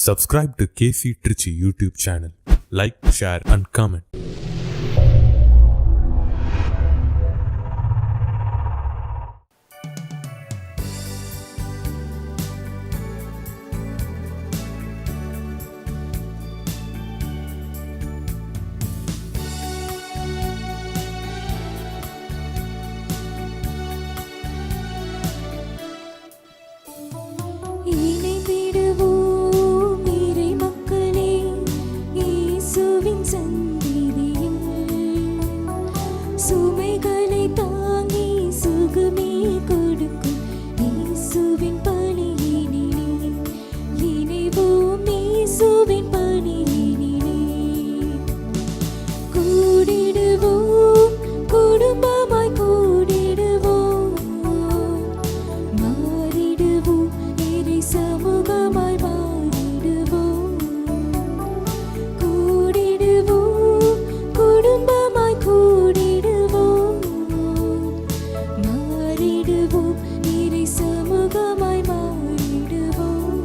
Subscribe to KC Trichy YouTube channel. Like, share and comment. சுமைகளை தாங்கி சுகமே கொடுக்கும் இயேசுவின் பணியினிலே இணைவோம். இயேசுவின் பணியினிலே கூடிடுவோம், குடும்பமாய் கூடிடுவோம், மாறிடுவோம், இறை சமூகமாய் மாறிடுவோம். கூடிடுவோம், குடும்பமாய் கூடிடுவோம், மாறிடுவோம், இறை சமூகமாய் மாறிடுவோம்.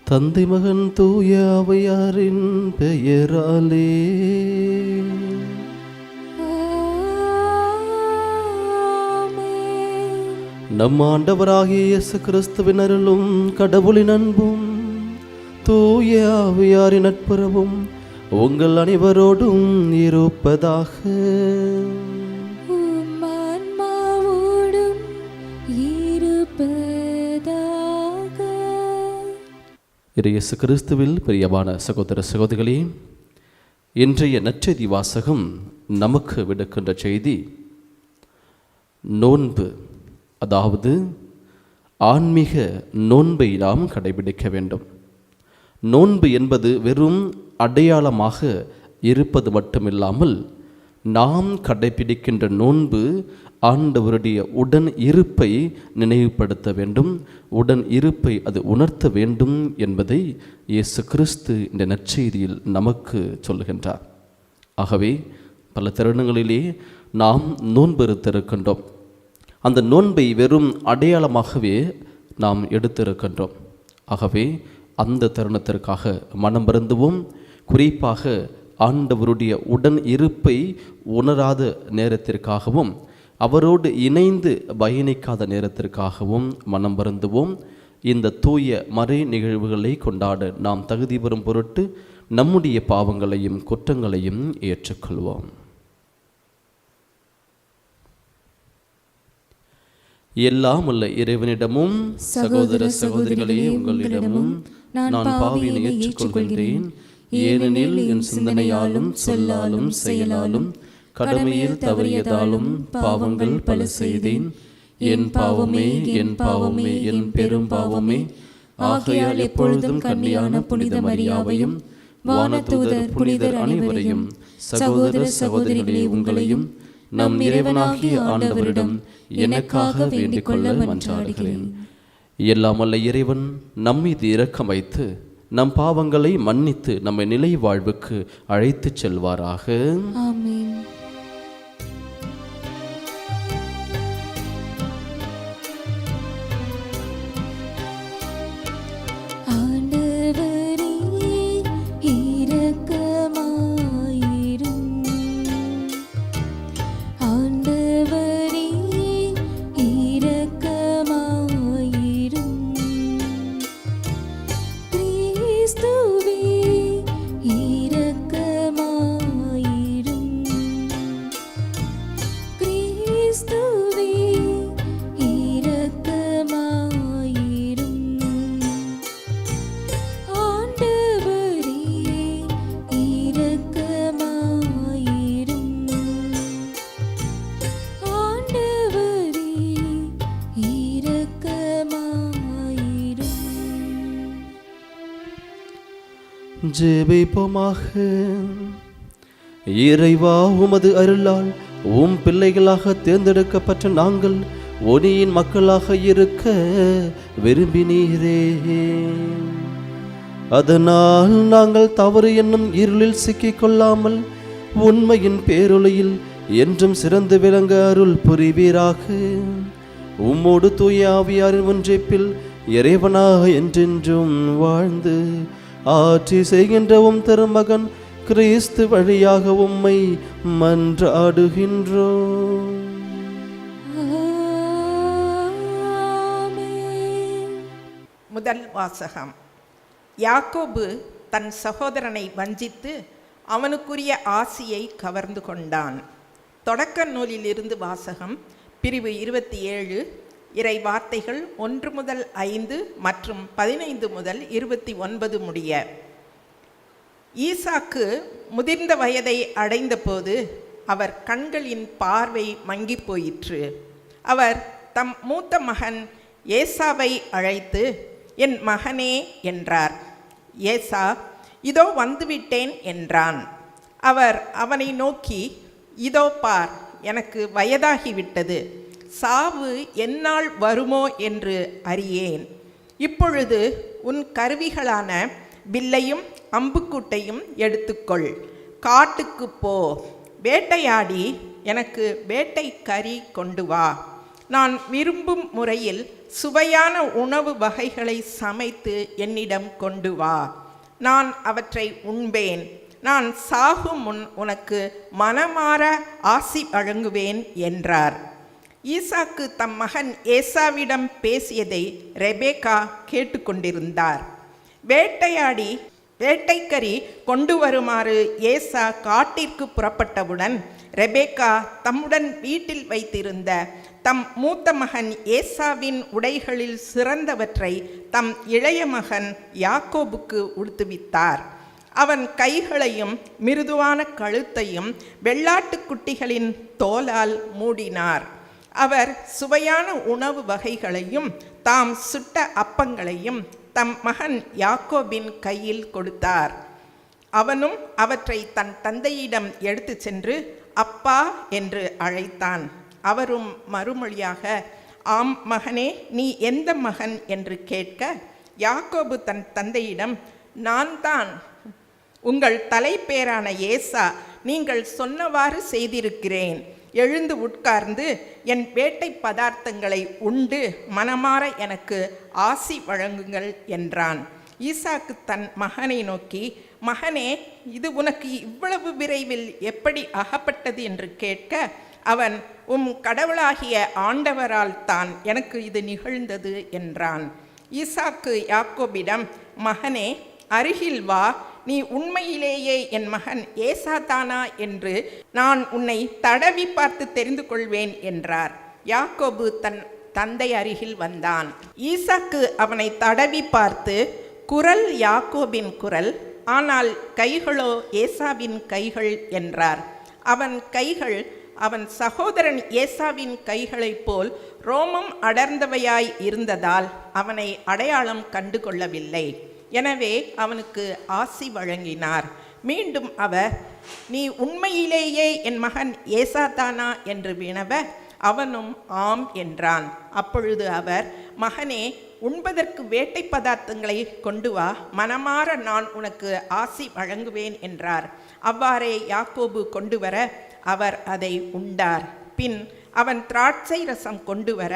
தந்தை மகன் தூய ஆவியாரின் பெயராலே நம் ஆண்டவராகிய இயேசு கிறிஸ்துவின் அருளும் கடவுளின் அன்பும் தூய ஆவியாரின் நட்புறவும் உங்கள் அனைவரோடும் இருப்பதாக. உம் ஆன்மாவோடும் இருப்பதாக. இயேசு கிறிஸ்துவில் பிரியமான சகோதர சகோதரிகளே, இன்றைய நற்செய்தி வாசகம் நமக்கு விடுக்கின்ற செய்தி நோன்பு, அதாவது ஆன்மீக நோன்பை நாம் கடைபிடிக்க வேண்டும். நோன்பு என்பது வெறும் அடையாளமாக இருப்பது மட்டுமில்லாமல் நாம் கடைபிடிக்கின்ற நோன்பு ஆண்டவருடைய உடன் இருப்பை நினைவுபடுத்த வேண்டும், உடன் இருப்பை அது உணர்த்த வேண்டும் என்பதை இயேசு கிறிஸ்து இந்த நற்செய்தியில் நமக்கு சொல்லுகின்றார். ஆகவே பல தருணங்களிலே நாம் நோன்பு இருக்கின்றோம். அந்த நோன்பை வெறும் அடையாளமாகவே நாம் எடுத்திருக்கின்றோம். ஆகவே அந்த தருணத்திற்காக மனம் வருந்துவோம். குறிப்பாக ஆண்டவருடைய உடன் இருப்பை உணராத நேரத்திற்காகவும் அவரோடு இணைந்து பயணிக்காத நேரத்திற்காகவும் மனம் வருந்துவோம். இந்த தூய மறை நிகழ்வுகளை கொண்டாட நாம் தகுதி பெறும் பொருட்டு நம்முடைய பாவங்களையும் குற்றங்களையும் ஏற்றுக்கொள்வோம். எல்லாம் உள்ள இறைவனிடமும் சகோதர சகோதரிகளே உங்களிடமும் நான் பாவியை ஏற்றுக்கொள்கின்றேன். ஏனெனில் என் சிந்தனையாலும் சொல்லாலும் செயலாலும் கடமையில் தவறியதாலும் பாவங்கள் பல செய்தேன். என் பாவமே, என் பாவமே, என் பெரும் பாவமே. ஆகையால் எப்பொழுதும் கன்னியான புனித மரியாவையும் வானதூதர் புனிதர் அனைவரையும் சகோதர சகோதரிகளே உங்களையும் நம் இறைவனாகிய ஆண்டவரிடம் எனக்காக வேண்டிக் கொள்ள மன்றாடுகிறேன். எல்லாம் வல்ல இறைவன் நம்மீது இரக்கம் வைத்து நம் பாவங்களை மன்னித்து நம்மை நிலை வாழ்வுக்கு அழைத்துச் செல்வாராக. ஆமென். ஜெபிப்போமாக. இறைவா, உமது அருளால் உம் பிள்ளைகளாக தேர்ந்தெடுக்கப்பட்ட நாங்கள் ஒளியின் மக்களாக இருக்க விரும்பினீரே. அதனால் நாங்கள் தவறு என்னும் இருளில் சிக்கிக்கொள்ளாமல் உண்மையின் பேரொளியில் என்றும் சிறந்து விளங்க அருள் புரிவீராக. உம்மோடு தூய ஆவியாரின் ஒன்றிப்பில் இறைவனாக என்றென்றும் வாழ்ந்து ஆட்சி செய்கின்ற உம் திருமகன் கிறிஸ்து வழியாக உம்மை மன்றாடுகின்றோம். ஆமென். முதல் வாசகம். யாக்கோபு தன் சகோதரனை வஞ்சித்து அவனுக்குரிய ஆசியை கவர்ந்து கொண்டான். தொடக்க நூலிலிருந்து வாசகம். பிரிவு 27, இறை வார்த்தைகள் 1 முதல் 5 மற்றும் 15 முதல் 29 முடிய. ஈசாக்கு முதிர்ந்த வயதை அடைந்தபோது அவர் கண்களின் பார்வை மங்கி போயிற்று. அவர் தம் மூத்த மகன் ஏசாவை அழைத்து, என் மகனே என்றார். ஏசா, இதோ வந்துவிட்டேன் என்றான். அவர் அவனை நோக்கி, இதோ பார், எனக்கு வயதாகிவிட்டது, சாவு எந்நாள் வருமோ என்று அறியேன். இப்பொழுது உன் கருவிகளான வில்லையும் அம்புக்கூட்டையும் எடுத்துக்கொள், காட்டுக்கு போ, வேட்டையாடி எனக்கு வேட்டை கறி கொண்டு வா. நான் விரும்பும் முறையில் சுவையான உணவு வகைகளை சமைத்து என்னிடம் கொண்டு வா. நான் அவற்றை உண்பேன். நான் சாகும் முன் உனக்கு மனமாற ஆசி வழங்குவேன் என்றார். ஈசாக்கு தம் மகன் ஏசாவிடம் பேசியதை ரெபேக்கா கேட்டுக்கொண்டிருந்தார். வேட்டையாடி வேட்டைக்கறி கொண்டு வருமாறு ஏசா காட்டிற்கு புறப்பட்டவுடன் ரெபேக்கா தம்முடன் வீட்டில் வைத்திருந்த தம் மூத்த மகன் ஏசாவின் உடைகளில் சிறந்தவற்றை தம் இளைய மகன் யாக்கோபுக்கு உடுத்துவித்தார். அவன் கைகளையும் மிருதுவான கழுத்தையும் வெள்ளாட்டுக்குட்டிகளின் தோலால் மூடினார். அவர் சுவையான உணவு வகைகளையும் தாம் சுட்ட அப்பங்களையும் தம் மகன் யாக்கோபின் கையில் கொடுத்தார். அவனும் அவற்றை தன் தந்தையிடம் எடுத்து சென்று அப்பா என்று அழைத்தான். அவரும் மறுமொழியாக, ஆம் மகனே, நீ எந்த மகன் என்று கேட்க, யாக்கோபு தன் தந்தையிடம், நான் தான் உங்கள் தலைப்பேரான ஏசா, நீங்கள் சொன்னவாறு செய்திருக்கிறேன். எழுந்து உட்கார்ந்து என் வேட்டை பதார்த்தங்களை உண்டு மனமாற எனக்கு ஆசி வழங்குங்கள் என்றான். ஈசாக்கு தன் மகனை நோக்கி, மகனே, இது உனக்கு இவ்வளவு விரைவில் எப்படி அகப்பட்டது என்று கேட்க, அவன், உம் கடவுளாகிய ஆண்டவரால் தான் எனக்கு இது நிகழ்ந்தது என்றான். ஈசாக்கு யாக்கோபிடம், மகனே, அருகில் வா, நீ உண்மையிலேயே என் மகன் ஏசாதானா என்று நான் உன்னை தடவி பார்த்து தெரிந்து கொள்வேன் என்றார். யாக்கோபு தன் தந்தை அருகில் வந்தான். ஈசாக்கு அவனை தடவி பார்த்து, குரல் யாக்கோபின் குரல், ஆனால் கைகளோ ஏசாவின் கைகள் என்றார். அவன் கைகள் அவன் சகோதரன் ஏசாவின் கைகளைப் போல் ரோமம் அடர்ந்தவையாய் இருந்ததால் அவனை அடையாளம் கண்டு கொள்ளவில்லை. எனவே அவனுக்கு ஆசி வழங்கினார். மீண்டும் அவர், நீ உண்மையிலேயே என் மகன் ஏசாதானா என்று வினவ, அவனும் ஆம் என்றான். அப்பொழுது அவர், மகனே, உண்பதற்கு வேட்டை பதார்த்தங்களை கொண்டு வா, மனமாற நான் உனக்கு ஆசி வழங்குவேன் என்றார். அவ்வாறே யாக்கோபு கொண்டு வர அவர் அதை உண்டார். பின் அவன் திராட்சை ரசம் கொண்டு வர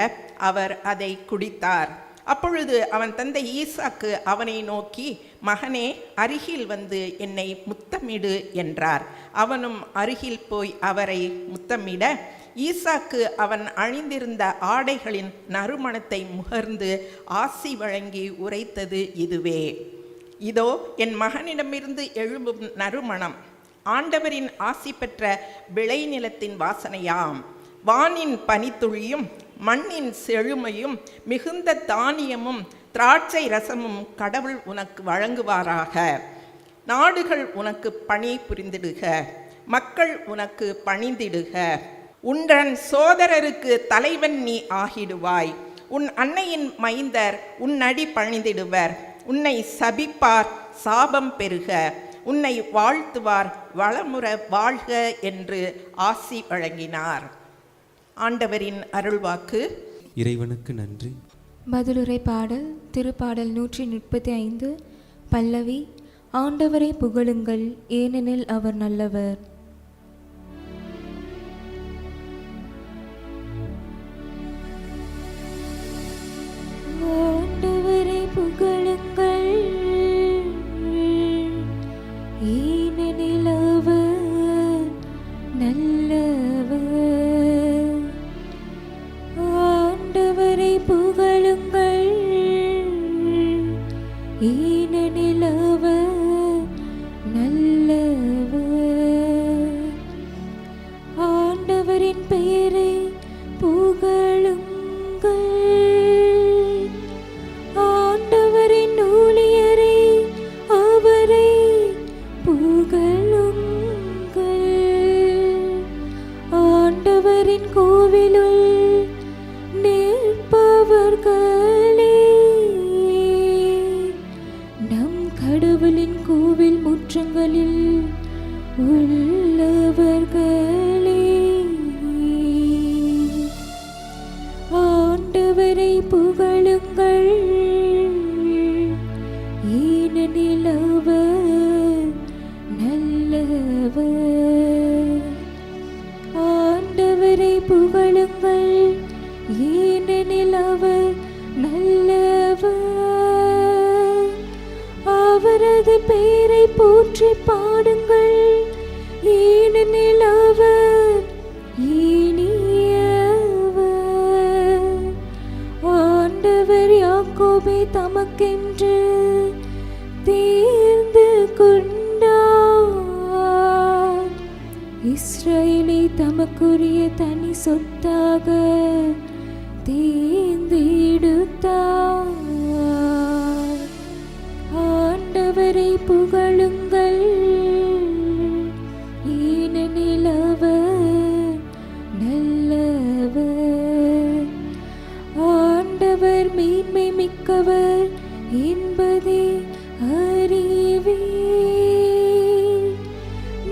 அவர் அதை குடித்தார். அப்பொழுது அவன் தந்தை ஈசாக்கு அவனை நோக்கி, மகனே, அருகில் வந்து என்னை முத்தமிடு என்றார். அவனும் அருகில் போய் அவரை முத்தமிட, ஈசாக்கு அவன் அணிந்திருந்த ஆடைகளின் நறுமணத்தை முகர்ந்து ஆசி வழங்கி உரைத்தது இதுவே: இதோ என் மகனிடமிருந்து எழும்பும் நறுமணம், ஆண்டவரின் ஆசி பெற்ற விளைநிலத்தின் வாசனையாம். வானின் பனித்துளியும் மண்ணின் செழுமையும் மிகுந்த தானியமும் திராட்சை ரசமும் கடவுள் உனக்கு வழங்குவாராக. நாடுகள் உனக்கு பணி புரிந்திடுக, மக்கள் உனக்கு பணிந்திடுக. உன்றன் சோதரருக்கு தலைவன் நீ ஆகிடுவாய். உன் அன்னையின் மைந்தர் உன்னடி பணிந்திடுவர். உன்னை சபிப்பார் சாபம் பெறுக, உன்னை வாழ்த்துவார் வளமுற வாழ்க என்று ஆசி வழங்கினார். ஆண்டவரின் அருள்வாக்கு. இறைவனுக்கு நன்றி. பதிலுரை பாடல். திருப்பாடல் 135. பல்லவி. ஆண்டவரை புகழுங்கள், ஏனெனில் அவர் நல்லவர். ஏனெனில் அவர் நல்லவர். அவரது பெயரை போற்றி பாடுங்கள், ஏனெனில் அவர் இனியவர். ஆண்டவர் யாக்கோபை தமக்கென்று தேர்ந்து கொண்டார், இஸ்ரவேலை தமக்குரிய தனி சொத்தாக தேர்ந்தெடுத்தார். ஆண்டவரை புகழுங்கள், ஏனெனில் அவர் நல்லவர். ஆண்டவர் மேன்மை மிக்கவர் என்பதை அறிவீர்.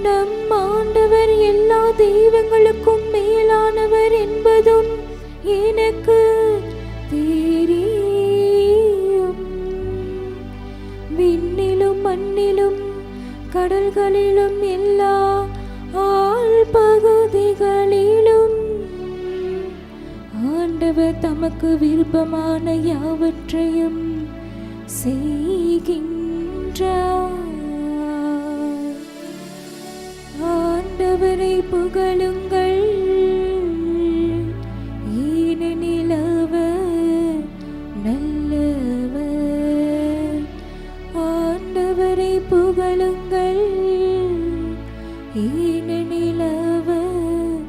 நம் ஆண்டவர் எல்லா தெய்வங்களுக்கும் மேலானவர் என்பதும் எனக்கு தெரியும். விண்ணிலும் மண்ணிலும் கடல்களிலும் எல்லா ஆழ் பகுதிகளிலும் ஆண்டவர் தமக்கு விருப்பமான யாவற்றையும் செய்கின்றார். ஆண்டவரை புகழுங்கள், ஏனெனில் அவர் நல்லவர். ஆண்டவரை புகழுங்கள், ஏனெனில் அவர்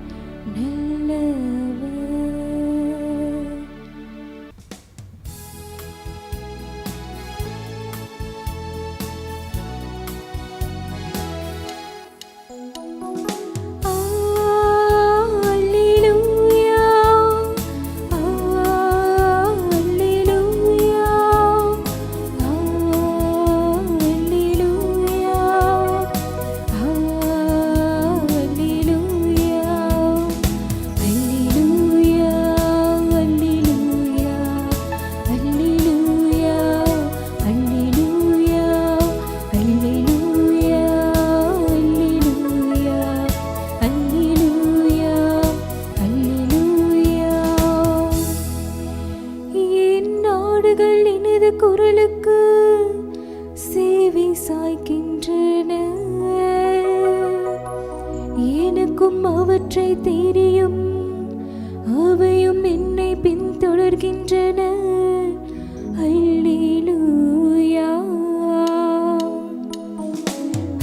நல்லவர். குரலுக்கு சேவை சாய்க்கின்றன, எனக்கும் அவற்றை தெரியும், அவையும் என்னை பின்தொடர்கின்றன. அல்லேலூயா,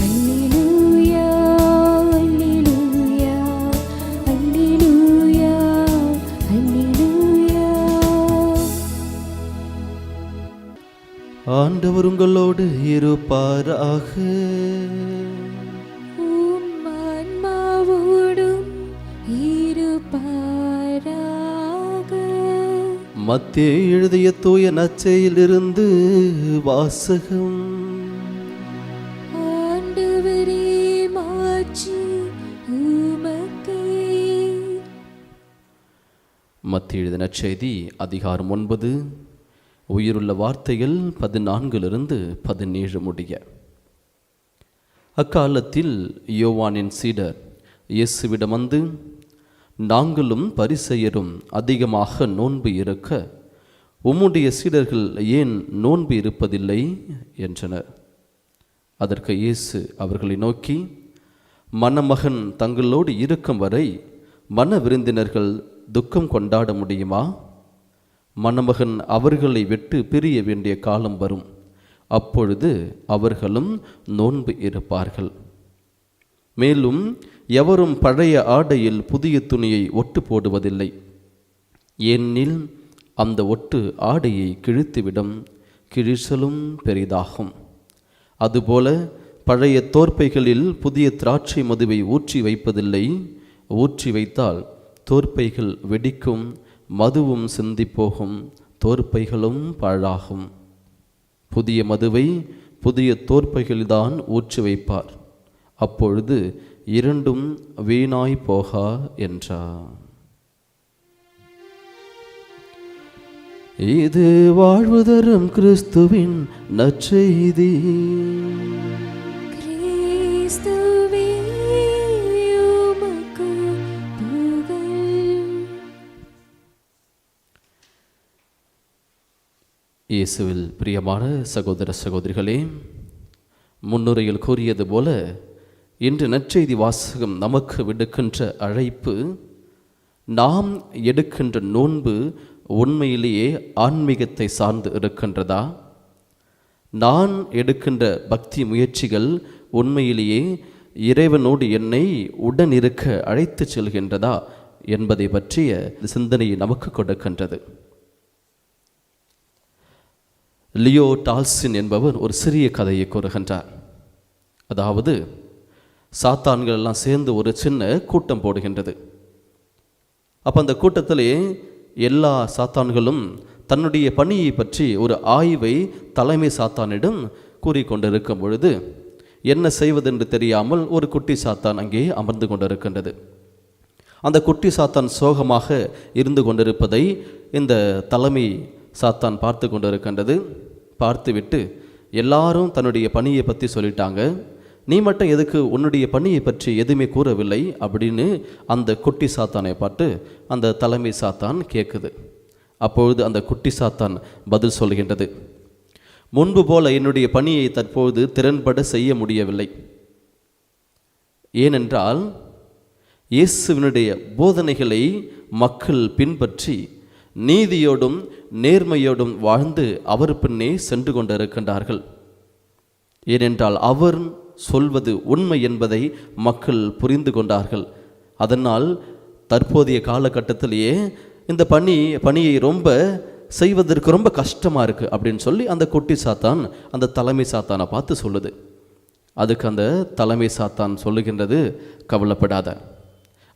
அல்லேலூயா, அல்லேலூயா, அல்லேலூயா, அல்லேலூயா. ஆண்டவர் உங்களோடு இருப்பாராக. உம் ஆன்மாவோடும் இருப்பாராக. மத்தேயு எழுதிய தூய நற்செய்தியிலிருந்து வாசகம். ஆண்டவரே, மாட்சி உமக்கே. மத்தேயு எழுதிய நற்செய்தி அதிகாரம் 9 உயிருள்ள வார்த்தைகள் 14-17 முடிய. அக்காலத்தில் யோவானின் சீடர் இயேசுவிடம் வந்து, நாங்களும் பரிசேயரும் அதிகமாக நோன்பு இருக்க உம்முடைய சீடர்கள் ஏன் நோன்பு இருப்பதில்லை என்றனர். அதற்கு இயேசு அவர்களை நோக்கி, மணமகன் தங்களோடு இருக்கும் வரை மண விருந்தினர்கள் துக்கம் கொண்டாட முடியுமா? மணமகன் அவர்களை விட்டு பிரிய வேண்டிய காலம் வரும், அப்பொழுது அவர்களும் நோன்பு இருப்பார்கள். மேலும் எவரும் பழைய ஆடையில் புதிய துணியை ஒட்டு போடுவதில்லை, ஏனெனில் அந்த ஒட்டு ஆடையை கிழித்துவிடும், கிழிசலும் பெரிதாகும். அதுபோல பழைய தோற்பைகளில் புதிய திராட்சை மதுவை ஊற்றி வைப்பதில்லை, ஊற்றி வைத்தால் தோற்பைகள் வெடிக்கும், மதுவும் சிந்திப்போகும், தோற்பைகளும் பாழாகும். புதிய மதுவை புதிய தோற்பைகளில்தான் ஊற்றி வைப்பார், அப்பொழுது இரண்டும் வீணாய் போகா என்றார். இது வாழ்வு தரும் கிறிஸ்துவின் நற்செய்தி. கிறிஸ்துவே, உமக்கு புகழ். இயேசுவில் பிரியமான சகோதர சகோதரிகளே, முன்னுரையில் கூறியது போல இன்று நற்செய்தி வாசகம் நமக்கு விடுக்கின்ற அழைப்பு, நாம் எடுக்கின்ற நோன்பு உண்மையிலேயே ஆன்மீகத்தை சார்ந்து இருக்கின்றதா? நான் எடுக்கின்ற பக்தி முயற்சிகள் உண்மையிலேயே இறைவனோடு என்னை உடன் இருக்க அழைத்து செல்கின்றதா என்பதை பற்றிய சிந்தனையை நமக்கு கொடுக்கின்றது. லியோ டால்ஸ்டன் என்பவர் ஒரு சிறிய கதையை கூறுகின்றார். அதாவது, சாத்தான்கள் எல்லாம் சேர்ந்து ஒரு சின்ன கூட்டம் போடுகின்றது. அப்போ அந்த கூட்டத்திலே எல்லா சாத்தான்களும் தன்னுடைய பணியை பற்றி ஒரு ஆய்வை தலைமை சாத்தானிடம் கூறிக்கொண்டிருக்கும் பொழுது என்ன செய்வதென்று தெரியாமல் ஒரு குட்டி சாத்தான் அங்கே அமர்ந்து கொண்டிருக்கின்றது. அந்த குட்டி சாத்தான் சோகமாக இருந்து கொண்டிருப்பதை இந்த தலைமை சாத்தான் பார்த்து கொண்டிருக்கின்றது. பார்த்துவிட்டு எல்லாரும் தன்னுடைய பணியை பற்றி சொல்லிட்டாங்க, நீ மட்டும் எதுக்கு உன்னுடைய பணியை பற்றி எதுவுமே கூறவில்லை அப்படின்னு அந்த குட்டி சாத்தானை பார்த்து அந்த தலைமை சாத்தான் கேட்குது. அப்பொழுது அந்த குட்டி சாத்தான் பதில் சொல்கின்றது, முன்பு போல என்னுடைய பணியை தற்போது திறன்பட செய்ய முடியவில்லை. ஏனென்றால் இயேசுவினுடைய போதனைகளை மக்கள் பின்பற்றி நீதியோடும் நேர்மையோடும் வாழ்ந்து அவர் பின்னே சென்று கொண்டிருக்கின்றார்கள். ஏனென்றால் அவர் சொல்வது உண்மை என்பதை மக்கள் புரிந்து கொண்டார்கள். அதனால் தற்போதைய காலகட்டத்திலேயே இந்த பணியை ரொம்ப செய்வதற்கு ரொம்ப கஷ்டமாக இருக்குது அப்படின்னு சொல்லி அந்த குட்டி சாத்தான் அந்த தலைமை சாத்தானை பார்த்து சொல்லுது. அதுக்கு அந்த தலைமை சாத்தான் சொல்லுகின்றது, கவலைப்படாத,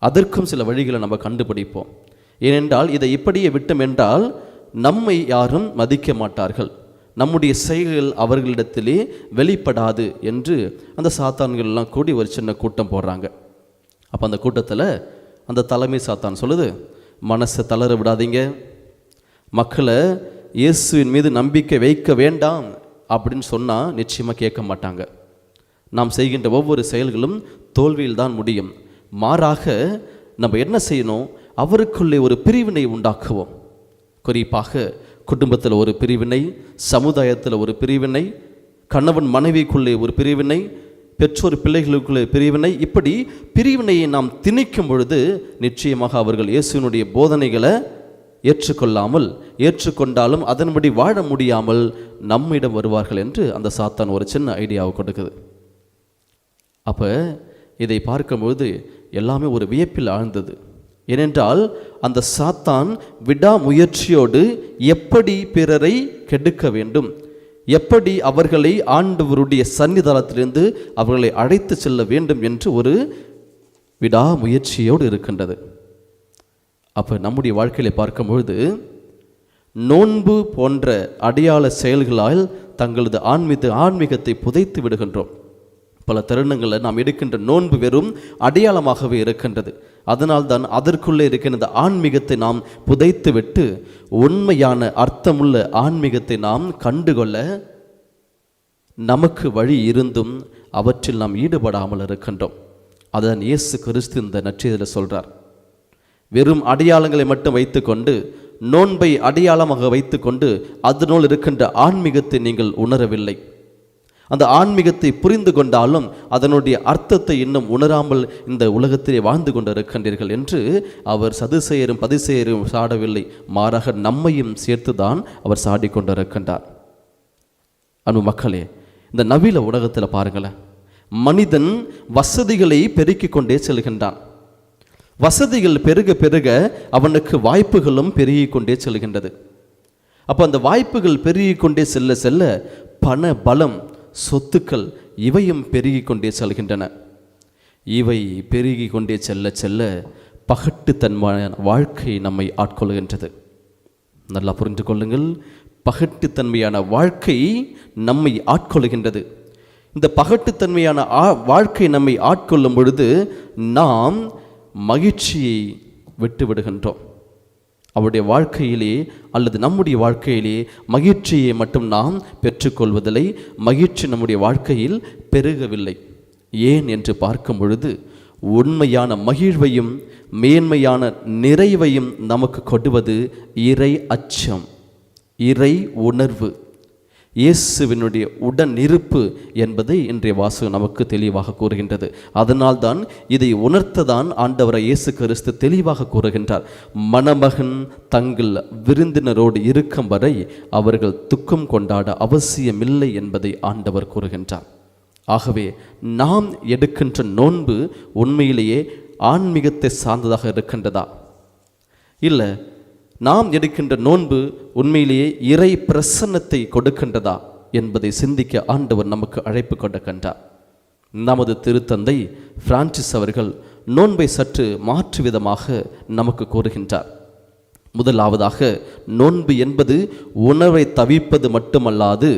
அதற்கும் சில வழிகளை நம்ம கண்டுபிடிப்போம். ஏனென்றால் இதை இப்படியே விட்டோம் என்றால் நம்மை யாரும் மதிக்க மாட்டார்கள், நம்முடைய செயல்கள் அவர்களிடத்திலே வெளிப்படாது என்று அந்த சாத்தான்கள்லாம் கூடி ஒரு சின்ன கூட்டம் போடுறாங்க. அப்போ அந்த கூட்டத்தில் அந்த தலைமை சாத்தான் சொல்லுது, மனசை தளர விடாதீங்க, மக்களை இயேசுவின் மீது நம்பிக்கை வைக்க வேண்டாம் அப்படின்னு சொன்னால் நிச்சயமாக கேட்க மாட்டாங்க. நாம் செய்கின்ற ஒவ்வொரு செயல்களும் தோல்வியில் தான் முடியும். மாறாக நம்ம என்ன செய்யணும், அவருக்குள்ளே ஒரு பிரிவினை உண்டாக்குவோம். குறிப்பாக குடும்பத்தில் ஒரு பிரிவினை, சமுதாயத்தில் ஒரு பிரிவினை, கணவன் மனைவிக்குள்ளே ஒரு பிரிவினை, பெற்றோர் பிள்ளைகளுக்குள்ளே பிரிவினை. இப்படி பிரிவினையை நாம் திணிக்கும் பொழுது நிச்சயமாக அவர்கள் இயேசுவினுடைய போதனைகளை ஏற்றுக்கொண்டாலும் அதன்படி வாழ முடியாமல் நம்மிடம் வருவார்கள் என்று அந்த சாத்தான் ஒரு சின்ன ஐடியாவை கொடுக்குது. அப்போ இதை பார்க்கும்பொழுது எல்லாமே ஒரு வியப்பில் ஆழ்ந்தது. ஏனென்றால் அந்த சாத்தான் விடாமுயற்சியோடு எப்படி பிறரை கெடுக்க வேண்டும், எப்படி அவர்களை ஆண்டவருடைய சன்னிதானத்திலிருந்து அவர்களை அழைத்து செல்ல வேண்டும் என்று ஒரு விடாமுயற்சியோடு இருக்கின்றது. அப்போ நம்முடைய வாழ்க்கையில பார்க்கும்பொழுது நோன்பு போன்ற அடையாள செயல்களால் தங்களது ஆன்மீகத்தை புதைத்து விடுகின்றோம். பல தருணங்களில் நாம் எடுக்கின்ற நோன்பு வெறும் அடையாளமாகவே இருக்கின்றது. அதனால்தான் அதற்குள்ளே இருக்கின்ற ஆன்மீகத்தை நாம் புதைத்து விட்டு உண்மையான அர்த்தமுள்ள ஆன்மீகத்தை நாம் கண்டுகொள்ள நமக்கு வழி இருந்தும் அவற்றில் நாம் ஈடுபடாமல் இருக்கின்றோம். அதான் இயேசு கிறிஸ்து இந்த நற்செய்தியில் சொல்றார். வெறும் அடையாளங்களை மட்டும் வைத்துக்கொண்டு, நோன்பை அடையாளமாக வைத்துக்கொண்டு அதனுள் இருக்கின்ற ஆன்மீகத்தை நீங்கள் உணரவில்லை. அந்த ஆன்மீகத்தை புரிந்து கொண்டாலும் அதனுடைய அர்த்தத்தை இன்னும் உணராமல் இந்த உலகத்திலே வாழ்ந்து கொண்டிருக்கின்றீர்கள் என்று அவர் சதுசேயரும் பதிசேயரும் சாடவில்லை, மாறாக நம்மையும் சேர்த்துதான் அவர் சாடிக்கொண்டிருக்கின்றார். அன்பு மக்களே, இந்த நவீன உலகத்தில் பாருங்களேன், மனிதன் வசதிகளை பெருக்கிக் கொண்டே செல்கின்றான். வசதிகள் பெருக பெருக அவனுக்கு வாய்ப்புகளும் பெருகிக் கொண்டே செல்கின்றது. அப்போ அந்த வாய்ப்புகள் பெருகிக் கொண்டே செல்ல செல்ல பண பலம், சொத்துக்கள் இவையும் பெருகிக் கொண்டே செல்கின்றன. இவை பெருகிக் கொண்டே செல்ல செல்ல பகட்டுத்தன்மையான வாழ்க்கை நம்மை ஆட்கொள்கின்றது. நல்லா புரிந்து கொள்ளுங்கள், பகட்டுத்தன்மையான வாழ்க்கை நம்மை ஆட்கொள்கின்றது. இந்த பகட்டுத்தன்மையான வாழ்க்கை நம்மை ஆட்கொள்ளும் பொழுது நாம் மகிழ்ச்சியை விட்டு விடுகின்றோம். அவருடைய வாழ்க்கையிலே அல்லது நம்முடைய வாழ்க்கையிலே மகிழ்ச்சியை மட்டும் நாம் பெற்றுக்கொள்வதில்லை, மகிழ்ச்சி நம்முடைய வாழ்க்கையில் பெருகவில்லை. ஏன் என்று பார்க்கும் பொழுது உண்மையான மகிழ்வையும் மேன்மையான நிறைவையும் நமக்கு கொடுவது இறை அச்சம். இறை உணர்வு, இயேசுவினுடைய உடனிருப்பு என்பதை இன்றைய வாசகம் நமக்கு தெளிவாக கூறுகின்றது. அதனால்தான் இதை உணர்த்ததான் ஆண்டவரை இயேசு கிறிஸ்து தெளிவாக கூறுகின்றார். மணமகன் தங்கள் விருந்தினரோடு இருக்கும் வரை அவர்கள் துக்கம் கொண்டாட அவசியமில்லை என்பதை ஆண்டவர் கூறுகின்றார். ஆகவே நாம் எடுக்கின்ற நோன்பு உண்மையிலேயே ஆன்மீகத்தை சார்ந்ததாக இருக்கின்றதா, இல்லை நாம் எடுக்கின்ற நோன்பு உண்மையிலேயே இறை பிரசன்னத்தை கொடுக்கின்றதா என்பதை சிந்திக்க ஆண்டவர் நமக்கு அழைப்பு கொடுக்கின்றார். நமது திருத்தந்தை பிரான்சிஸ் அவர்கள் நோன்பை சற்று மாற்று விதமாக நமக்கு கூறுகின்றார். முதலாவதாக, நோன்பு என்பது உணவை தவிர்ப்பது மட்டுமல்லாது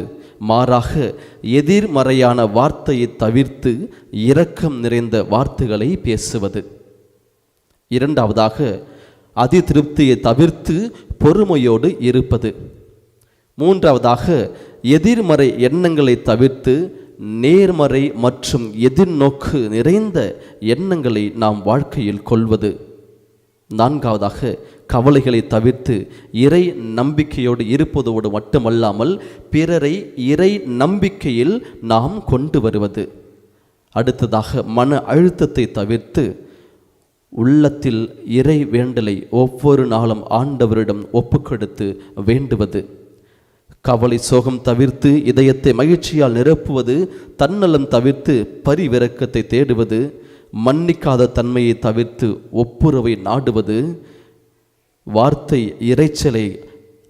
மாறாக எதிர்மறையான வார்த்தையை தவிர்த்து இரக்கம் நிறைந்த வார்த்தைகளை பேசுவது. இரண்டாவதாக, அதிருப்தியை தவிர்த்து பொறுமையோடு இருப்பது. மூன்றாவதாக, எதிர்மறை எண்ணங்களை தவிர்த்து நேர்மறை மற்றும் எதிர்நோக்கு நிறைந்த எண்ணங்களை நாம் வாழ்க்கையில் கொள்வது. நான்காவதாக, கவலைகளை தவிர்த்து இறை நம்பிக்கையோடு இருப்பதோடு மட்டுமல்லாமல் பிறரை இறை நம்பிக்கையில் நாம் கொண்டு வருவது. அடுத்ததாக, மன அழுத்தத்தை தவிர்த்து உள்ளத்தில் இறை வேண்டலை ஒவ்வொரு நாளும் ஆண்டவரிடம் ஒப்புக்கொடுத்து வேண்டுவது. கவலை சோகம் தவிர்த்து இதயத்தை மகிழ்ச்சியால் நிரப்புவது. தன்னலம் தவிர்த்து பரிவிரக்கத்தை தேடுவது. மன்னிக்காத தன்மையை தவிர்த்து ஒப்புரவை நாடுவது. வார்த்தை இறைச்சலை,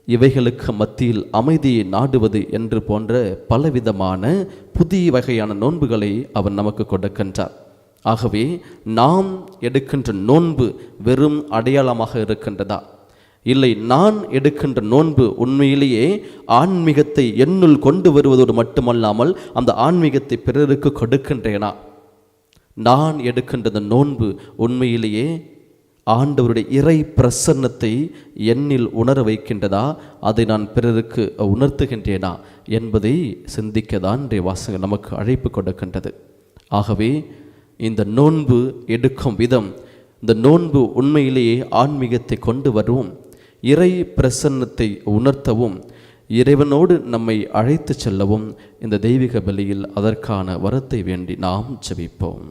இவைகளுக்கு மத்தியில் அமைதியை நாடுவது என்று போன்ற பலவிதமான புதிய வகையான நோன்புகளை அவன் நமக்கு கொடுக்கின்றார். ஆகவே நாம் எடுக்கின்ற நோன்பு வெறும் அடையாளமாக இருக்கின்றதா, இல்லை நான் எடுக்கின்ற நோன்பு உண்மையிலேயே ஆன்மீகத்தை என்னுள் கொண்டு வருவதோடு மட்டுமல்லாமல் அந்த ஆன்மீகத்தை பிறருக்கு கொடுக்கின்றேனா? நான் எடுக்கின்ற நோன்பு உண்மையிலேயே ஆண்டவருடைய இறை பிரசன்னத்தை என்னில் உணர வைக்கின்றதா, அதை நான் பிறருக்கு உணர்த்துகின்றேனா என்பதை சிந்திக்கதான் இன்றைய வாசகம் நமக்கு அழைப்பு கொடுக்கின்றது. ஆகவே இந்த நோன்பு எடுக்கும் விதம், இந்த நோன்பு உண்மையிலேயே ஆன்மீகத்தை கொண்டு வரவும், இறை பிரசன்னத்தை உணர்த்தவும், இறைவனோடு நம்மை அழைத்து செல்லவும் இந்த தெய்வீக பலியில் அதற்கான வரத்தை வேண்டி நாம் ஜெபிப்போம்.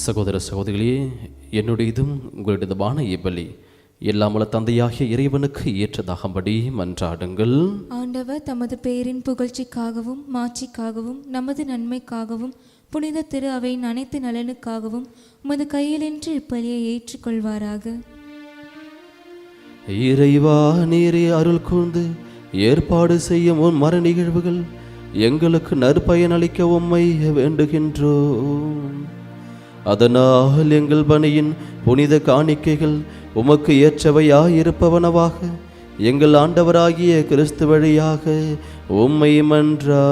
சகோதர சகோதரிகளே, என்னுடையதும் உங்களுடையதுமான இப்பலி எல்லாம் வல்ல தந்தையாகிய இறைவனுக்கு ஏற்றதாகும்படி மன்றாடுங்கள். ஆண்டவர் தமது பேரின் புகழ்ச்சிக்காகவும் மாட்சிக்காகவும் நமது நன்மைக்காகவும் புனித திரு அவையின் அனைத்து நலனுக்காகவும் உமது கையிலென்று இப்பலியை ஏற்றுக்கொள்வாராக. இறைவா, நீரே அருள் கூர்ந்து ஏற்பாடு செய்யும் உன் மர நிகழ்வுகள் எங்களுக்கு நற்பயன் அளிக்க உம்மை வேண்டுகின்றோம். அதனால் எங்கள் பணியின் புனித காணிக்கைகள் உமக்கு ஏற்றவையாயிருப்பவனவாக எங்கள் ஆண்டவராகிய கிறிஸ்து வழியாக உம்மை மன்றாடுகின்றோம்.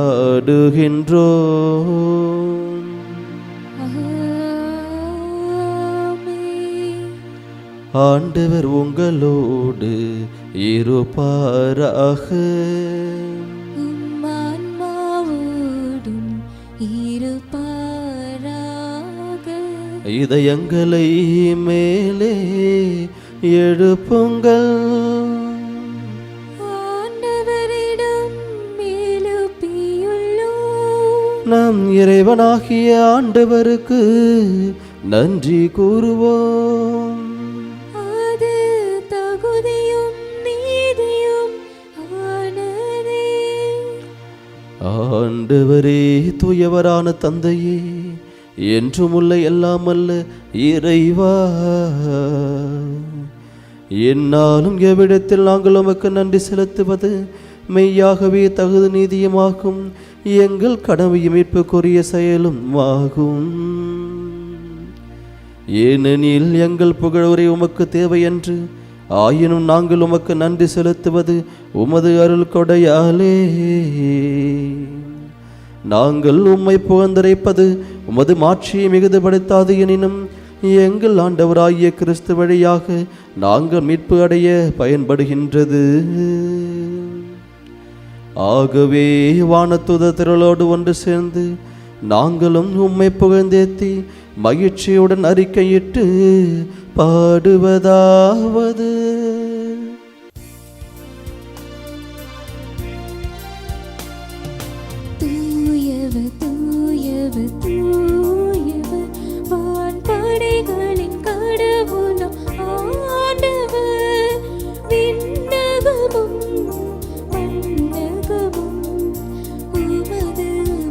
ஆண்டவர் உங்களோடு இருப்பாராக. இதயங்களை மேலே எழுப்புங்கள். ஆண்டவரிடம் எழுப்பியுள்ளோம். நம் இறைவனாகிய ஆண்டவருக்கு நன்றி கூறுவோம். ஆண்டவரே, தூயவரான தந்தையே, என்றுமுள்ள எல்லாம் அல்ல இறைவா, என்னாலும் எவ்விடத்தில் நாங்கள் உமக்கு நன்றி செலுத்துவது மெய்யாகவே தகுதி நீதியுமாகும், எங்கள் கடமையும் மீட்புக்குரிய செயலும் ஆகும். ஏனெனில் எங்கள் புகழுரை உமக்கு தேவையன்று, ஆயினும் நாங்கள் உமக்கு நன்றி செலுத்துவது உமது அருள் கொடையாலே. நாங்கள் உம்மை புகழ்ந்துரைப்பது உமது மாட்சியை மிகுதிப்படுத்தாது எனினும், எங்கள் ஆண்டவராகிய கிறிஸ்து வழியாக நாங்கள் மீட்பு அடைய பயன்படுகின்றது. ஆகவே வானத்துத திரளோடு ஒன்று சேர்ந்து நாங்களும் உம்மை புகழ்ந்தேத்தி மகிழ்ச்சியுடன் அறிக்கையிட்டு பாடுவதாவது: தூயவர் தூயவர் தூயவர், வான்படைகளின் கடவுளாம் ஆண்டவர். விண்ணகமும் மண்ணகமும் உமது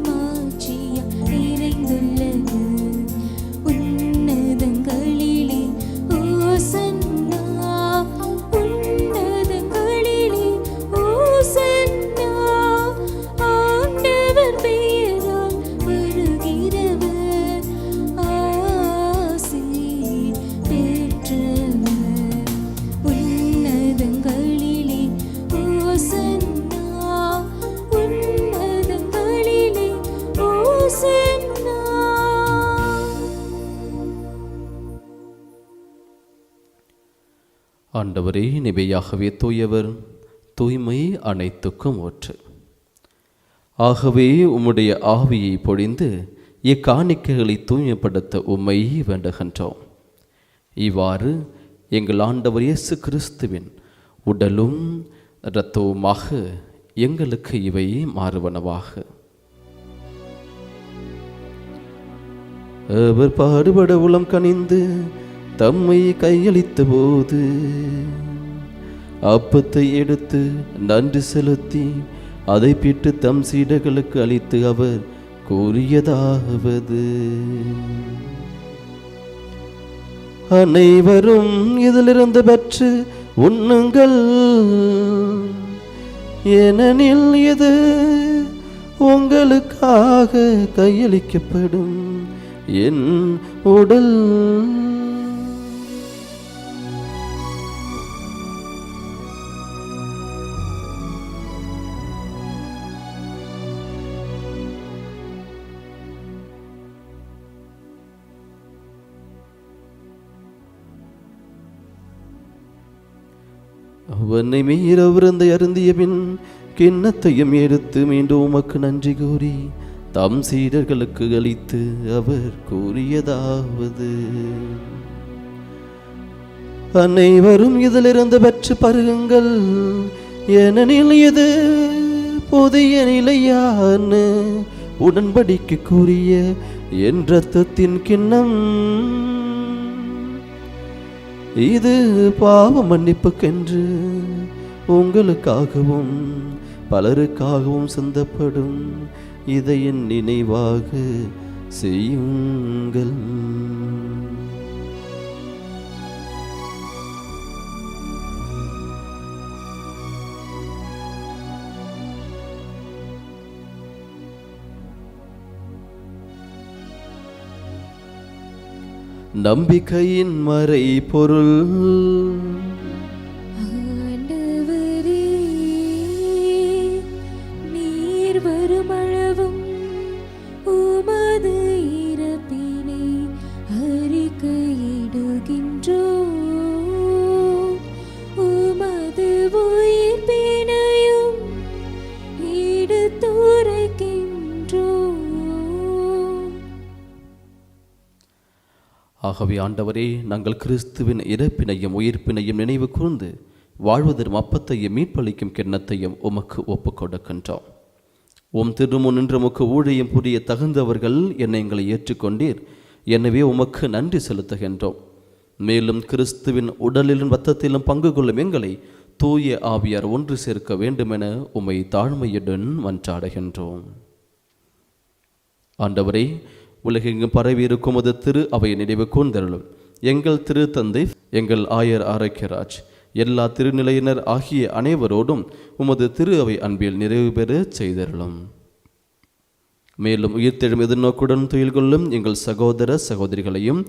மாட்சியால் நிறைந்துள்ளது. உன்னதங்களிலே ஓசன்னா, உன்னதங்களிலே ஓசன்னா. ஆண்டவர் பெயரால் வருகிறவர், ஆசி பெற்றவர். உன்னதங்களிலே ஓசன்னா, உன்னதங்களிலே ஓசன்னா. ஆண்டவரே, நிபையாகவே தூயவர், தூய்மை அனைத்துக்கும் ஊற்று. ஆகவே உம்முடைய ஆவியை பொழிந்து இக்காணிக்கைகளை தூய்மைப்படுத்த உம்மை வேண்டுகின்றோம். இவ்வாறு எங்கள் ஆண்டவர் இயேசு கிறிஸ்துவின் உடலும் இரத்தவுமாக எங்களுக்கு இவை மாறுவனவாக. அவர் பாடுபட உளம் கனிந்து தம்மை கையளித்த போது அப்பத்தை எடுத்து நன்றி செலுத்தி அதை பிட்டு தம் சீடர்களுக்கு அளித்து அவர் கூறியதாவது: அனைவரும் இதிலிருந்து பெற்று உண்ணுங்கள், ஏனெனில் இது உங்களுக்காக கையளிக்கப்படும் என் உடல். அவனை மீற விருந்தை அருந்திய பின் கிண்ணத்தையும் எடுத்து மீண்டும் உமக்கு நன்றி கூறி தம் சீடர்களுக்கு அளித்து அவர் கூறியதாவது: அனைவரும் இதிலிருந்து பெற்று பருகுங்கள், ஏனெனில் இது புதிய நிலையான உடன்படிக்கை கூறிய என் இரத்தத்தின் கிண்ணம். இது பாவ மன்னிப்புக்கென்று உங்களுக்காகவும் பலருக்காகவும் சிந்தப்படும். இதை என் நினைவாக செய்யுங்கள். நம்பிக்கையின் மறை பொருள். ஆண்டவரே, நீர் வருமளவும் உமது இறப்பினை அறிக்கையிடுகின்றோம், உமது உயிர்ப்பினையும் எடுத்துரைக்கின்றோம். ஆகவே ஆண்டவரே, நாங்கள் கிறிஸ்துவின் இறப்பினையும் உயிர்ப்பினையும் நினைவு கூர்ந்து வாழ்வதற்கு அப்பத்தையும் மீட்பளிக்கும் கிண்ணத்தையும் உமக்கு ஒப்புக் கொடுக்கின்றோம். உம் திருமுன் நின்று உமக்கு ஊழியம் புரிய தகுந்தவர்கள் என்னை எங்களை ஏற்றுக்கொண்டீர், எனவே உமக்கு நன்றி செலுத்துகின்றோம். மேலும் கிறிஸ்துவின் உடலிலும் இரத்தத்திலும் பங்கு கொள்ளும் எங்களை தூய ஆவியார் ஒன்று சேர்க்க வேண்டுமென உம்மை தாழ்மையுடன் மன்றாடுகின்றோம். ஆண்டவரே, உலகெங்கும் பரவி இருக்கும் உமது திரு அவை நினைவு கூர்ந்தருளும். எங்கள் திரு தந்தை, எங்கள் ஆயர் ஆரோக்கியராஜ், எல்லா திருநிலையினர் ஆகிய அனைவரோடும் உமது திரு அவை அன்பில் நிறைவு பெற செய்தருளும். மேலும் உயிர்த்தெழும் எதிர்நோக்குடன் துயில் கொள்ளும் எங்கள் சகோதர சகோதரிகளையும்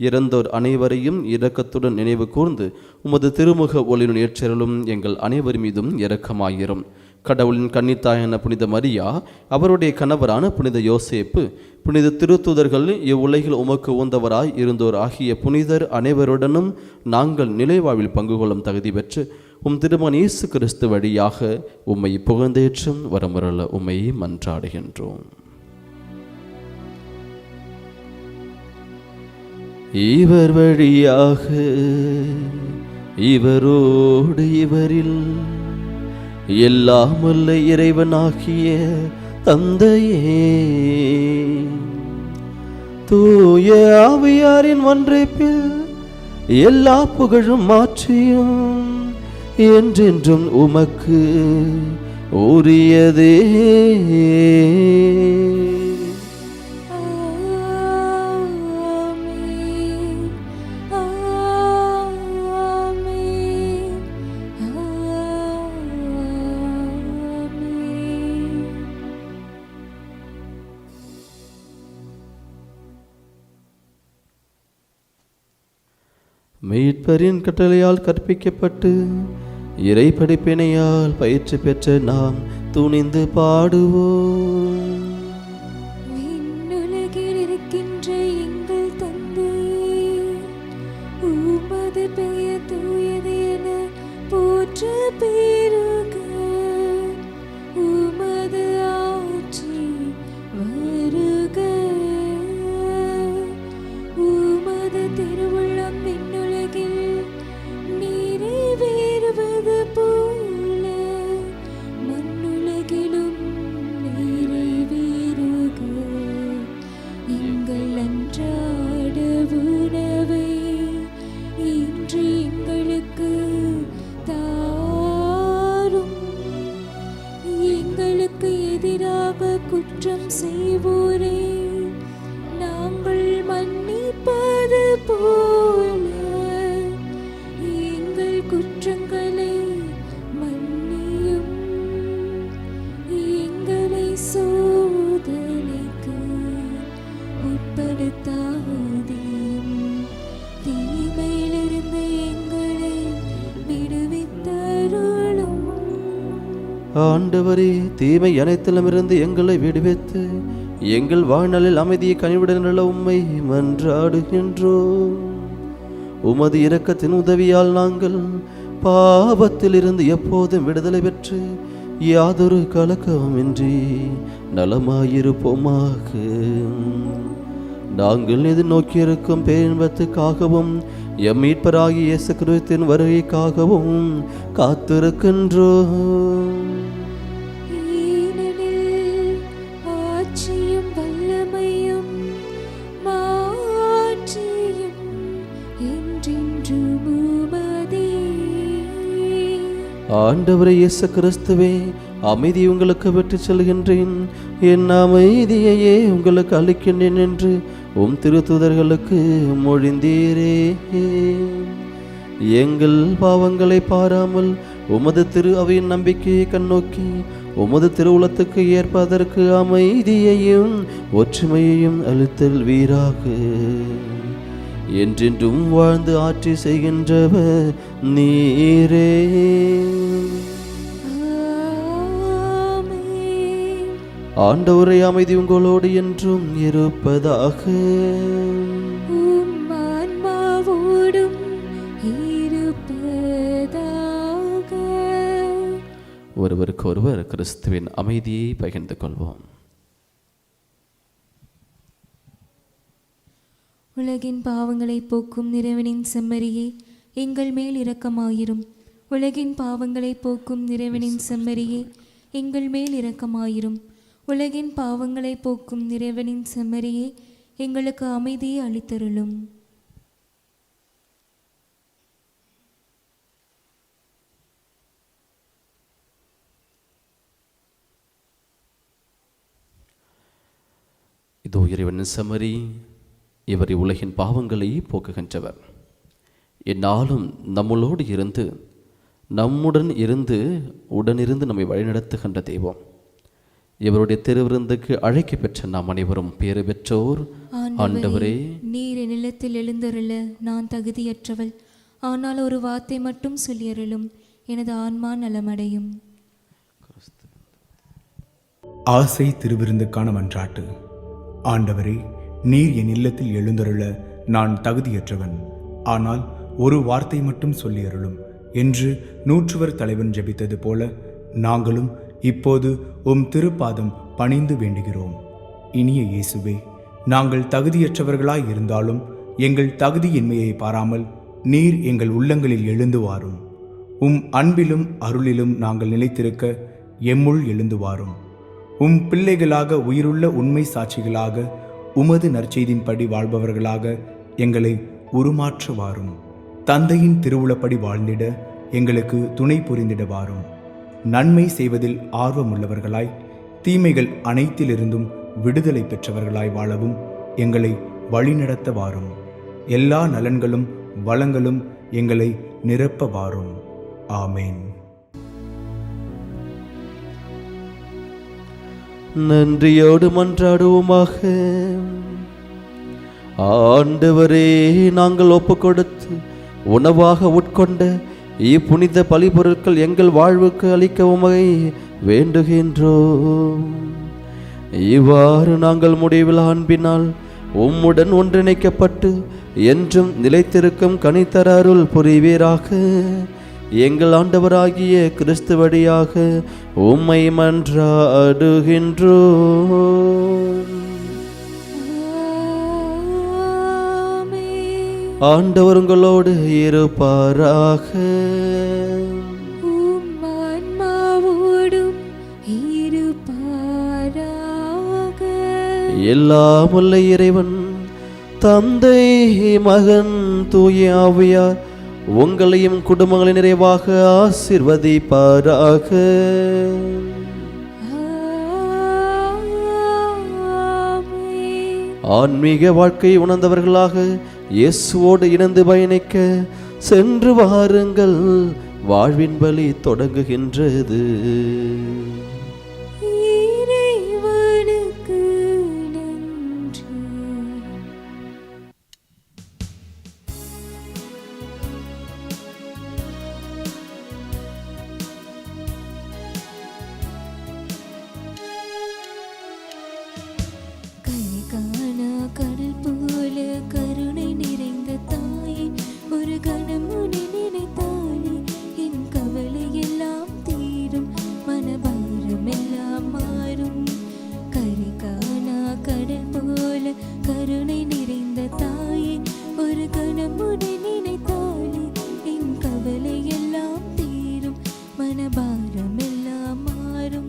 இறந்தோர் அனைவரையும் இரக்கத்துடன் நினைவு கூர்ந்து உமது திருமுக ஒளியுடன் ஏற்றருளும். எங்கள் அனைவர் மீதும் இரக்கமாயிரும். கடவுளின் கன்னித்தாயான புனித மரியா, அவருடைய கணவரான புனித யோசேப்பு, புனித திருத்தூதர்கள், இவ்வுலகில் உமக்கு உந்தவராய் இருந்தோர் ஆகிய புனிதர் அனைவருடனும் நாங்கள் நிலைவாழ்வில் பங்கு கொள்ளும் தகுதி பெற்று உம் திருமகன் இயேசு கிறிஸ்து வழியாக உம்மை புகழ்ந்தேற்றும் வரமுறல உம்மை மன்றாடுகின்றோம். இவர் வழியாக, இவரோடு, இவரில் எல்லாம் வல்ல இறைவனாகிய தந்தையே, தூய ஆவியாரின் ஒன்றைப்பில் எல்லா புகழும் மாற்றியும் என்றென்றும் உமக்கு உரியதே. மீட்பரின் கட்டளையால் கற்பிக்கப்பட்டு இறை படிப்பினையால் பயிற்சி பெற்ற நாம் துணிந்து பாடுவோம். விண்ணுலகில் இருக்கின்ற எங்கள் தந்தையே, உமது பெயர் தூயது என போற்ற பெருக. உமது ஆட்சி வருக. உமது திருவுள்ளம் விண்ணுலகில் நிறைவேறுவது போல மண்ணுலகிலும் நிறைவேறுக. எங்கள் அன்றாட உணவை இன்று எங்களுக்கு தாரும். எங்களுக்கு எதிராக குற்றம் செய்வோரே நாங்கள் மன்னிப்பது போல எங்கள் குற்றங்களை மன்னியும். எங்களை சோதனைக்கு உட்படுத்தாதேயும், தீமையிலிருந்து எங்களை விடுவித்தருளும். ஆண்டவரே, தீமை அனைத்திலுமிருந்து எங்களை விடுவித்து எங்கள் வாழ்நாளில் அமைதியை கனிவுடன் உம்மை மன்றாடுகின்றோம். உமது இரக்கத்தின் உதவியால் நாங்கள் பாவத்திலிருந்து எப்போதும் விடுதலை பெற்று யாதொரு கலக்கமின்றி நலமாயிருப்போமாக. நாங்கள் எதிர்நோக்கியிருக்கும் பேரின்பத்துக்காகவும் எம் மீட்பராகிய இயேசு கிறிஸ்துவின் வருகைக்காகவும் காத்திருக்கின்றோம். ஆண்டவரே இயேசு கிறிஸ்துவே, அமைதி உங்களுக்கு விட்டு செல்கின்றேன், என் அமைதியையே உங்களுக்கு அளிக்கின்றேன் என்று உம் திருத்தூதர்களுக்கு மொழிந்தீரே. எங்கள் பாவங்களை பாராமல் உமது திரு அவையின் நம்பிக்கையை கண்ணோக்கி உமது திருவுளத்துக்கு ஏற்பதற்கு அமைதியையும் ஒற்றுமையையும் அளித்தல் வீராக. என்றென்றும் வாழ்ந்து ஆட்சி செய்கின்றவர் நீரே. ஆண்டவரே, அமைதி உங்களோடு என்றும் இருப்பதாக. ஒருவருக்கு ஒருவர் கிறிஸ்துவின் அமைதியை பகிர்ந்து கொள்வோம். உலகின் பாவங்களை போக்கும் இறைவனின் செம்மறியே, எங்கள் மேல் இரக்கமாயிரும். உலகின் பாவங்களை போக்கும் இறைவனின் செம்மறியே, எங்கள் மேல் இரக்கமாயிரும். உலகின் பாவங்களை போக்கும் இறைவனின் செம்மறியே, எங்களுக்கு அமைதியை அளித்தருளும். இதோ இறைவனின் செம்மறி, இவர் உலகின் பாவங்களை போக்குகின்றவர். என்னாலும் நம்மளோடு இருந்து நம்முடன் இருந்து உடனிருந்து நம்மை வழிநடத்துகின்ற தெய்வம். இவருடைய திருவிருந்துக்கு அழைக்க பெற்ற நாம் அனைவரும் பேறு பெற்றோர். ஆண்டவரே, நீர் என் நிலத்தில் எழுந்தருள நான் தகுதியற்றவள். ஆனால் ஒரு வார்த்தை மட்டும் சொல்லியருளும், எனது ஆன்மா நலமடையும். ஆசை திருவிருந்துக்கான மன்றாட்டு. ஆண்டவரே, நீர் என் இல்லத்தில் எழுந்தருள நான் தகுதியற்றவன். ஆனால் ஒரு வார்த்தை மட்டும் சொல்லியருளும் என்று நூற்றுவர் தலைவன் ஜெபித்தது போல நாங்களும் இப்போது உம் திருப்பாதம் பணிந்து வேண்டுகிறோம். இனிய இயேசுவே, நாங்கள் தகுதியற்றவர்களாய் இருந்தாலும் எங்கள் தகுதியின்மையை பாராமல் நீர் எங்கள் உள்ளங்களில் எழுந்து வாரும். உம் அன்பிலும் அருளிலும் நாங்கள் நிலைத்திருக்க எம்முள் எழுந்து வாரும். உம் பிள்ளைகளாக உயிருள்ள உண்மை சாட்சிகளாக உமது நற்செய்தின்படி வாழ்பவர்களாக எங்களை உருமாற்ற வாரும். தந்தையின் திருவுளப்படி வாழ்ந்திட எங்களுக்கு துணை புரிந்திட வாரும். நன்மை செய்வதில் ஆர்வமுள்ளவர்களாய் தீமைகள் அனைத்திலிருந்தும் விடுதலை பெற்றவர்களாய் வாழவும் எங்களை வழிநடத்த வாரும். எல்லா நலன்களும் வளங்களும் எங்களை நிரப்ப வாரும். ஆமேன். நன்றியோடு மன்றாடுவோமாக. ஆண்டவரே, நாங்கள் ஒப்பு கொடுத்து உணவாக உட்கொண்ட இப்புனித பலிபொருட்கள் எங்கள் வாழ்வுக்கு அளிக்கவுமை வேண்டுகின்றோம். இவ்வாறு நாங்கள் முடிவில் அன்பினால் உம்முடன் ஒன்றிணைக்கப்பட்டு என்றும் நிலைத்திருக்கும் கனித்தர அருள் புரிவீராக. எங்கள் ஆண்டவராகிய கிறிஸ்து வழியாக உம்மை மன்றாடுகின்றோம். ஆண்டவர் உங்களோடு இருப்பாராக. எல்லாம் வல்ல இறைவன் தந்தை, மகன், தூய ஆவியார் உங்களையும் குடும்பங்களை நிறைவாக ஆசீர்வதிப்பாராக. ஆன்மீக வாழ்க்கை உணர்ந்தவர்களாக இயேசுவோடு இணைந்து பயணிக்க சென்று வாருங்கள். வாழ்வின் வழி தொடங்குகின்றது. கடல் போல கருணை நிறைந்த தாயே, ஒரு கணம் உன்னை நினைத்தாலே என் கவலை எல்லாம் தீரும், மனபாரம் எல்லாம் மாறும். கரை காணா கடல் போல கருணை நிறைந்த தாயே, ஒரு கணம் உன்னை நினைத்தாலே என் கவலை எல்லாம் தீரும், மனபாரம் எல்லாம் மாறும்.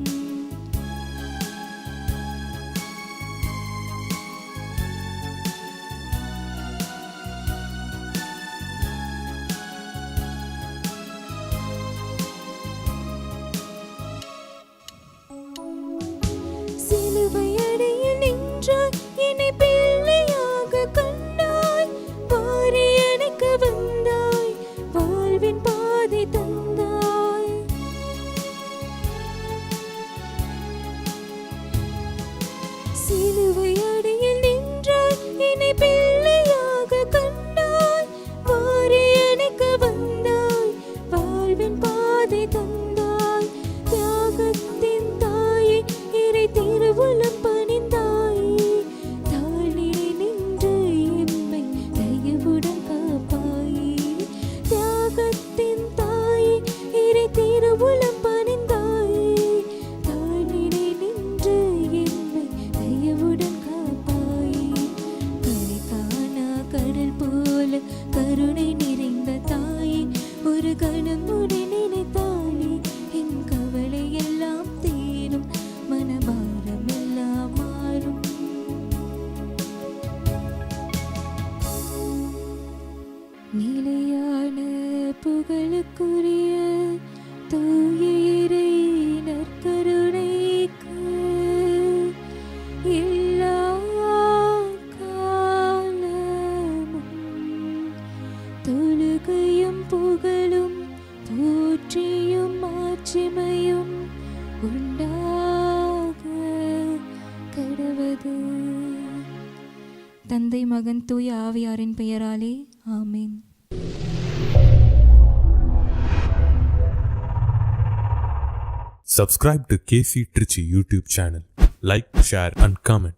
எல்லா வெற்றியும் மாட்சிமையும் உண்டாக கடவது. தந்தை மகன் தூய ஆவியாரின் பெயராலே ஆமென். Subscribe to KC Trichy YouTube channel. Like, share and comment.